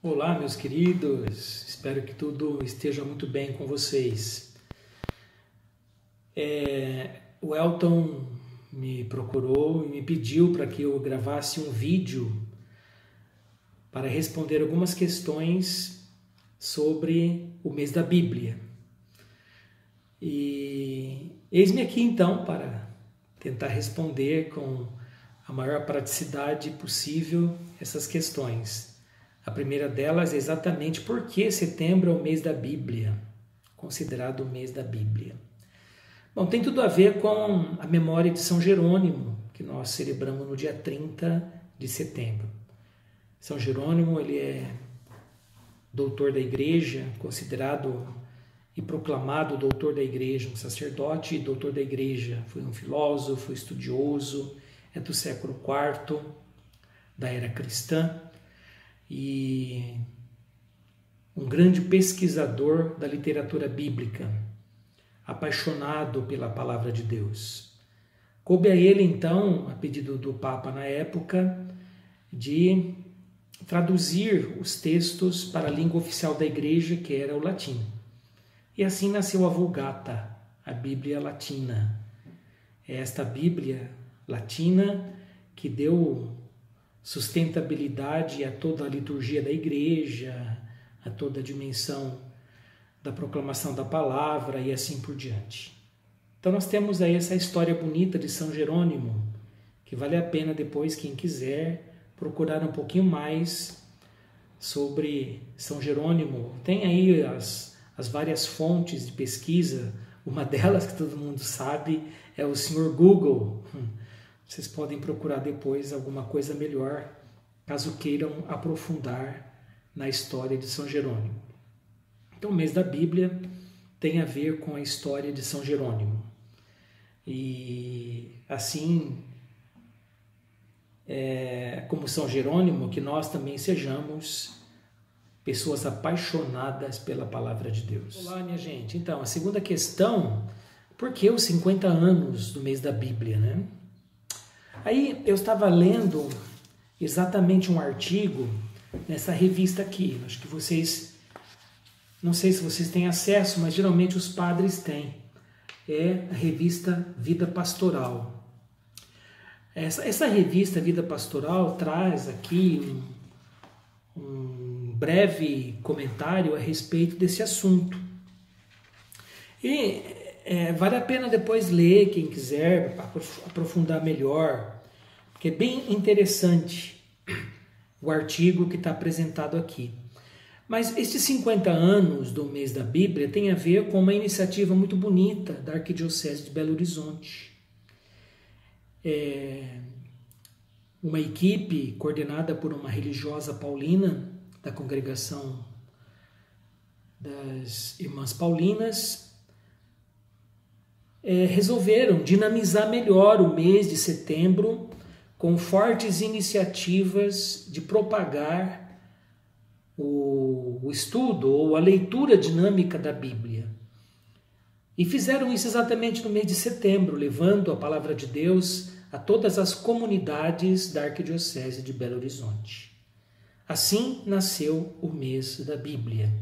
Olá, meus queridos, espero que tudo esteja muito bem com vocês. O Elton me procurou e me pediu para que eu gravasse um vídeo para responder algumas questões sobre o mês da Bíblia. E eis-me aqui então para tentar responder com a maior praticidade possível essas questões. A primeira delas é exatamente por que setembro é o mês da Bíblia, considerado o mês da Bíblia. Bom, tem tudo a ver com a memória de São Jerônimo, que nós celebramos no dia 30 de setembro. São Jerônimo, ele é doutor da Igreja, considerado e proclamado doutor da Igreja, um sacerdote e doutor da Igreja. Foi um filósofo, estudioso, é do século IV, da era cristã, e um grande pesquisador da literatura bíblica, apaixonado pela palavra de Deus. Coube a ele, então, a pedido do Papa na época, de traduzir os textos para a língua oficial da Igreja, que era o latim. E assim nasceu a Vulgata, a Bíblia Latina. É esta Bíblia Latina que deu sustentabilidade a toda a liturgia da Igreja, a toda a dimensão da proclamação da palavra e assim por diante. Então nós temos aí essa história bonita de São Jerônimo, que vale a pena depois, quem quiser, procurar um pouquinho mais sobre São Jerônimo. Tem aí as várias fontes de pesquisa, uma delas que todo mundo sabe é o Sr. Google. Vocês podem procurar depois alguma coisa melhor, caso queiram aprofundar na história de São Jerônimo. Então, o mês da Bíblia tem a ver com a história de São Jerônimo. E assim, como São Jerônimo, que nós também sejamos pessoas apaixonadas pela palavra de Deus. Olá, minha gente. Então, a segunda questão, por que os 50 anos do mês da Bíblia, né? Aí eu estava lendo exatamente um artigo nessa revista aqui. Acho que vocês, não sei se vocês têm acesso, mas geralmente os padres têm. É a revista Vida Pastoral. Essa revista Vida Pastoral traz aqui um breve comentário a respeito desse assunto. E vale a pena depois ler, quem quiser aprofundar melhor, porque é bem interessante o artigo que está apresentado aqui. Mas estes 50 anos do mês da Bíblia tem a ver com uma iniciativa muito bonita da Arquidiocese de Belo Horizonte. Uma equipe coordenada por uma religiosa paulina da congregação das Irmãs Paulinas resolveram dinamizar melhor o mês de setembro com fortes iniciativas de propagar o estudo ou a leitura dinâmica da Bíblia. E fizeram isso exatamente no mês de setembro, levando a palavra de Deus a todas as comunidades da Arquidiocese de Belo Horizonte. Assim nasceu o mês da Bíblia.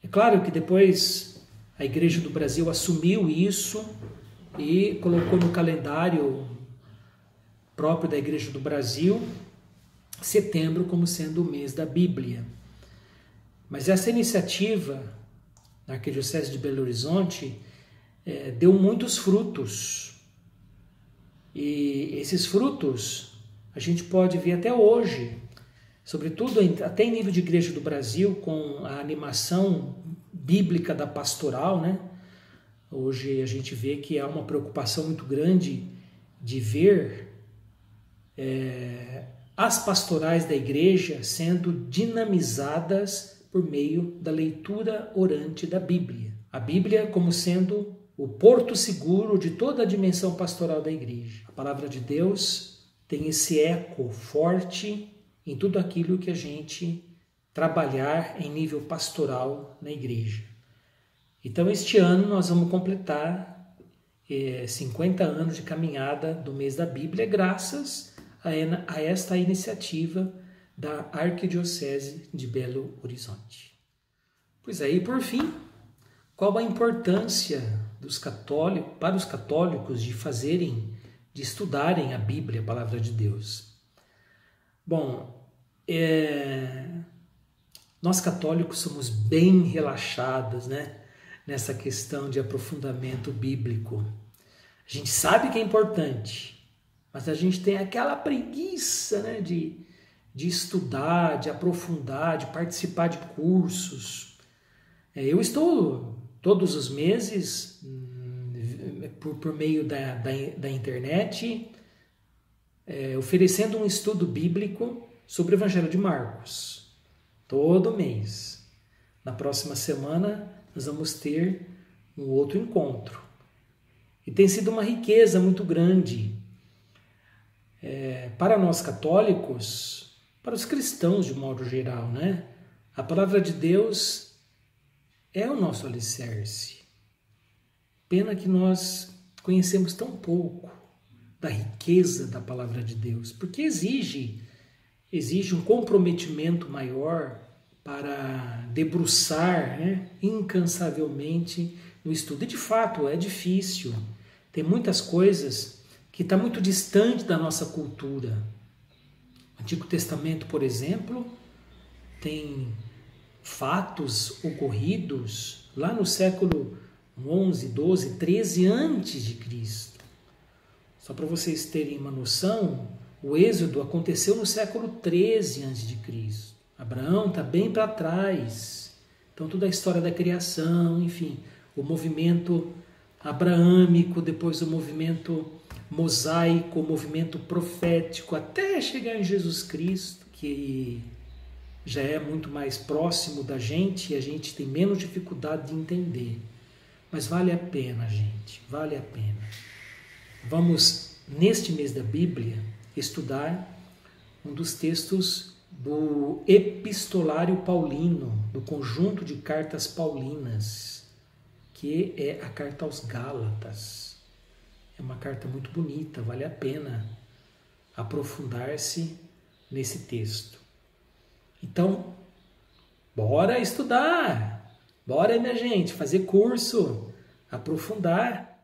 É claro que depois a Igreja do Brasil assumiu isso e colocou no calendário próprio da Igreja do Brasil setembro como sendo o mês da Bíblia. Mas essa iniciativa na Arquidiocese de Belo Horizonte deu muitos frutos. E esses frutos a gente pode ver até hoje, sobretudo até em nível de Igreja do Brasil, com a animação bíblica da pastoral, né? Hoje a gente vê que há uma preocupação muito grande de ver as pastorais da igreja sendo dinamizadas por meio da leitura orante da Bíblia. A Bíblia como sendo o porto seguro de toda a dimensão pastoral da igreja. A palavra de Deus tem esse eco forte em tudo aquilo que a gente trabalhar em nível pastoral na igreja. Então, este ano nós vamos completar 50 anos de caminhada do mês da Bíblia, graças a esta iniciativa da Arquidiocese de Belo Horizonte. Pois aí, por fim, qual a importância para os católicos de estudarem a Bíblia, a Palavra de Deus? Bom, nós católicos somos bem relaxados, né, nessa questão de aprofundamento bíblico. A gente sabe que é importante, mas a gente tem aquela preguiça, né, de estudar, de aprofundar, de participar de cursos. Eu estou todos os meses, por meio da internet, oferecendo um estudo bíblico sobre o Evangelho de Marcos. Todo mês. Na próxima semana, nós vamos ter um outro encontro. E tem sido uma riqueza muito grande para nós católicos, para os cristãos de modo geral, né? A palavra de Deus é o nosso alicerce. Pena que nós conhecemos tão pouco da riqueza da palavra de Deus, porque exige um comprometimento maior para debruçar, né, incansavelmente no estudo. E de fato é difícil. Tem muitas coisas que estão muito distante da nossa cultura. O Antigo Testamento, por exemplo, tem fatos ocorridos lá no século 11, 12, 13 antes de Cristo. Só para vocês terem uma noção, o Êxodo aconteceu no século 13 antes de Cristo. Abraão está bem para trás. Então toda a história da criação, enfim, o movimento abraâmico, depois o movimento mosaico, o movimento profético, até chegar em Jesus Cristo, que já é muito mais próximo da gente e a gente tem menos dificuldade de entender. Mas vale a pena, gente, vale a pena. Vamos, neste mês da Bíblia, estudar um dos textos do Epistolário Paulino, do conjunto de cartas paulinas, que é a carta aos Gálatas. É uma carta muito bonita, vale a pena aprofundar-se nesse texto. Então, bora estudar! Bora, minha gente, fazer curso, aprofundar.